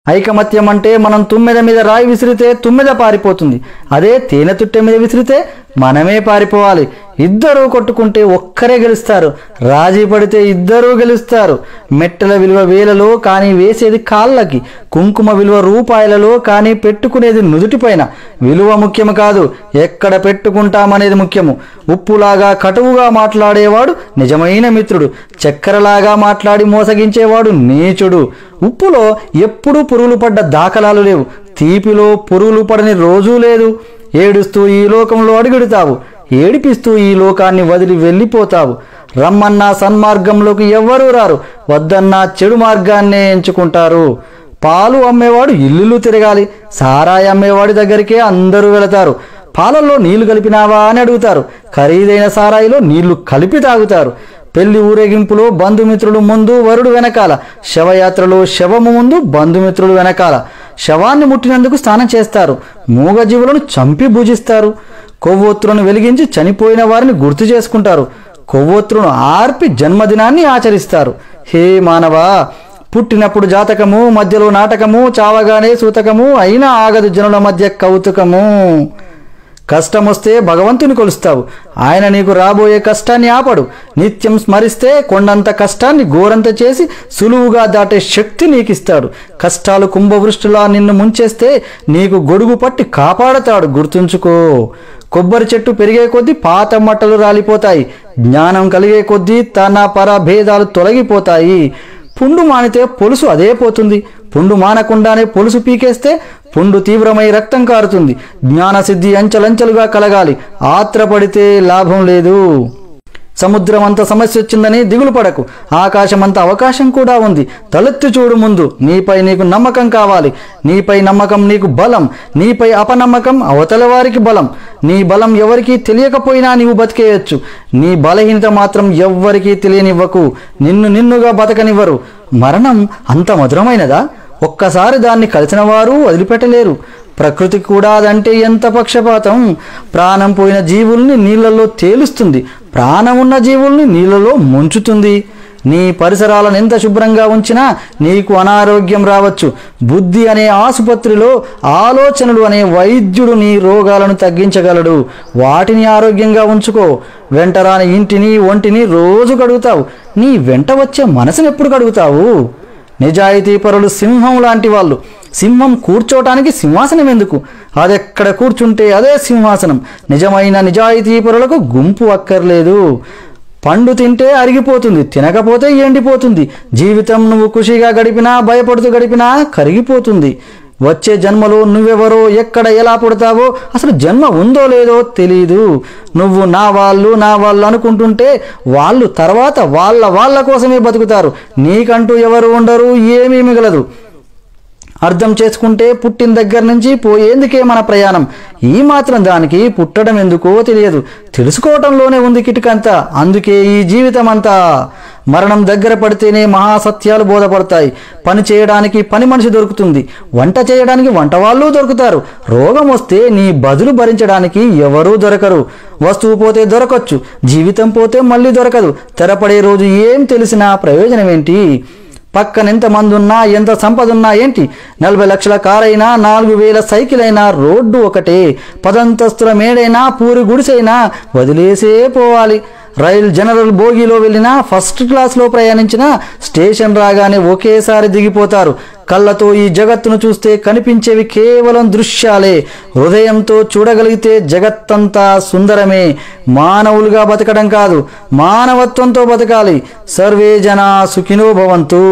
ఐకమత్యం అంటే మనం తుమ్మెద మీద రాయి విసిరితే తుమ్మెద పారిపోతుంది. అదే తేనె తుట్టె మీద విసిరితే మనమే పారిపోవాలి. ఇద్దరూ కొట్టుకుంటే ఒక్కరే గెలుస్తారు. రాజీ పడితే ఇద్దరూ గెలుస్తారు. మెట్టల విలువ వేలలో కానీ వేసేది కాళ్ళకి. కుంకుమ విలువ రూపాయలలో కానీ పెట్టుకునేది నుదుటిపైన. విలువ ముఖ్యము కాదు, ఎక్కడ పెట్టుకుంటామనేది ముఖ్యము. ఉప్పులాగా కటువుగా మాట్లాడేవాడు నిజమైన మిత్రుడు. చక్కెరలాగా మాట్లాడి మోసగించేవాడు నీచుడు. ఉప్పులో ఎప్పుడూ పురుగులు పడ్డ దాఖలాలు లేవు. తీపిలో పురుగులు పడని రోజూ లేదు. ఏడుస్తూ ఈ లోకంలో అడుగెడతావు, ఏడిపిస్తూ ఈ లోకాన్ని వదిలి వెళ్ళిపోతావు. రమ్మన్నా సన్మార్గంలోకి ఎవ్వరూ రారు, వద్దన్నా చెడు మార్గాన్నే ఎంచుకుంటారు. పాలు అమ్మేవాడు ఇల్లు తిరగాలి, సారాయి అమ్మేవాడి దగ్గరికే అందరూ వెళతారు. పాలల్లో నీళ్లు కలిపినావా అని అడుగుతారు, ఖరీదైన సారాయిలో నీళ్లు కలిపి తాగుతారు. పెళ్లి ఊరేగింపులో బంధుమిత్రులు ముందు, వరుడు వెనకాల. శవయాత్రలో శవము ముందు, బంధుమిత్రులు వెనకాల. శవాన్ని ముట్టినందుకు స్నానం చేస్తారు. మూగజీవులను చంపి భుజిస్తారు. కొవ్వొత్తులను వెలిగించి చనిపోయిన వారిని గుర్తు చేసుకుంటారు. కొవ్వొత్తులను ఆర్పి జన్మదినాన్ని ఆచరిస్తారు. హే మానవా, పుట్టినప్పుడు జాతకము, మధ్యలో నాటకము, చావగానే సూతకము, అయినా ఆగదు జనుల మధ్య కౌతుకము. కష్టమొస్తే భగవంతుని కొలుస్తావు, ఆయన నీకు రాబోయే కష్టాన్ని ఆపడు. నిత్యం స్మరిస్తే కొండంత కష్టాన్ని గోరంత చేసి సులువుగా దాటే శక్తి నీకిస్తాడు. కష్టాలు కుంభవృష్టిలా నిన్ను ముంచేస్తే నీకు గొడుగు పట్టి కాపాడతాడు, గుర్తుంచుకో. కొబ్బరి చెట్టు పెరిగే కొద్దీ పాత మట్టలు రాలిపోతాయి. జ్ఞానం కలిగే కొద్దీ తన పర భేదాలు తొలగిపోతాయి. పుండు మానితే పొలుసు అదే పోతుంది. పుండు మానకుండానే పొలుసు పీకేస్తే పుండు తీవ్రమై రక్తం కారుతుంది. జ్ఞానసిద్ధి అంచెలంచెలుగా కలగాలి, ఆత్రపడితే లాభం లేదు. సముద్రం అంత సమస్య వచ్చిందని దిగులు పడకు, ఆకాశమంత అవకాశం కూడా ఉంది. తలెత్తి చూడు ముందు. నీపై నీకు నమ్మకం కావాలి. నీపై నమ్మకం నీకు బలం, నీపై అపనమ్మకం అవతల వారికి బలం. నీ బలం ఎవరికీ తెలియకపోయినా నీవు బతికేయచ్చు. నీ బలహీనత మాత్రం ఎవ్వరికీ తెలియనివ్వకు. నిన్నుగా బతకనివ్వరు. మరణం అంత మధురమైనదా? ఒక్కసారి దాన్ని కలిసిన వారు వదిలిపెట్టలేరు. ప్రకృతి కూడా అదంటే ఎంత పక్షపాతం. ప్రాణం పోయిన జీవుల్ని నీళ్లలో తేలుస్తుంది, ప్రాణం ఉన్న జీవుల్ని నీళ్లలో ముంచుతుంది. నీ పరిసరాలను ఎంత శుభ్రంగా ఉంచినా నీకు అనారోగ్యం రావచ్చు. బుద్ధి అనే ఆసుపత్రిలో ఆలోచనలు అనే వైద్యుడు నీ రోగాలను తగ్గించగలడు. వాటిని ఆరోగ్యంగా ఉంచుకో. వెంటరాని ఇంటిని, ఒంటిని రోజు కడుగుతావు. నీ వెంట వచ్చే మనసును ఎప్పుడు కడుగుతావు? నిజాయితీ పరులు సింహం లాంటి వాళ్ళు. సింహం కూర్చోటానికి సింహాసనం ఎందుకు? అదెక్కడ కూర్చుంటే అదే సింహాసనం. నిజమైన నిజాయితీ పరులకు గుంపు అక్కర్లేదు. పండు తింటే అరిగిపోతుంది, తినకపోతే ఎండిపోతుంది. జీవితం నువ్వు ఖుషిగా గడిపినా, భయపడుతూ గడిపినా కరిగిపోతుంది. వచ్చే జన్మలో నువ్వెవరో, ఎక్కడ, ఎలా పుడతావో, అసలు జన్మ ఉందో లేదో తెలీదు. నువ్వు నా వాళ్ళు అనుకుంటుంటే వాళ్ళు తర్వాత వాళ్ళ కోసమే బతుకుతారు. నీకంటూ ఎవరు ఉండరు, ఏమీ మిగలదు. అర్థం చేసుకుంటే పుట్టిన దగ్గర నుంచి పోయేందుకే మన ప్రయాణం. ఈ మాత్రం దానికి పుట్టడం ఎందుకో తెలియదు. తెలుసుకోవటంలోనే ఉంది కిటికంతా. అందుకే ఈ జీవితం అంతా. మరణం దగ్గర పడితేనే మహాసత్యాలు బోధపడతాయి. పని చేయడానికి పని మనిషి దొరుకుతుంది, వంట చేయడానికి వంట వాళ్ళు దొరుకుతారు. రోగం వస్తే నీ బదులు భరించడానికి ఎవరూ దొరకరు. వస్తువు పోతే దొరకచ్చు, జీవితం పోతే మళ్ళీ దొరకదు. తెరపడే రోజు ఏం తెలిసినా ప్రయోజనం ఏంటి? పక్కనెంత మంది ఉన్నా, ఎంత సంపద ఉన్నా ఏంటి? 40 లక్షల కారైనా, 4000 సైకిల్ అయినా రోడ్డు ఒకటే. 10 అంతస్తుల మేడైనా, పూరి గుడిసైనా వదిలేసే పోవాలి. రైల్ జనరల్ బోగిలో వెళ్ళినా, ఫస్ట్ క్లాస్లో ప్రయాణించినా స్టేషన్ రాగానే ఒకేసారి దిగిపోతారు. కళ్ళతో ఈ జగత్తును చూస్తే కనిపించేవి కేవలం దృశ్యాలే. హృదయంతో చూడగలిగితే జగత్తంతా సుందరమే. మానవులుగా బతకడం కాదు, మానవత్వంతో బతకాలి. సర్వే జనా సుఖినో భవంతు.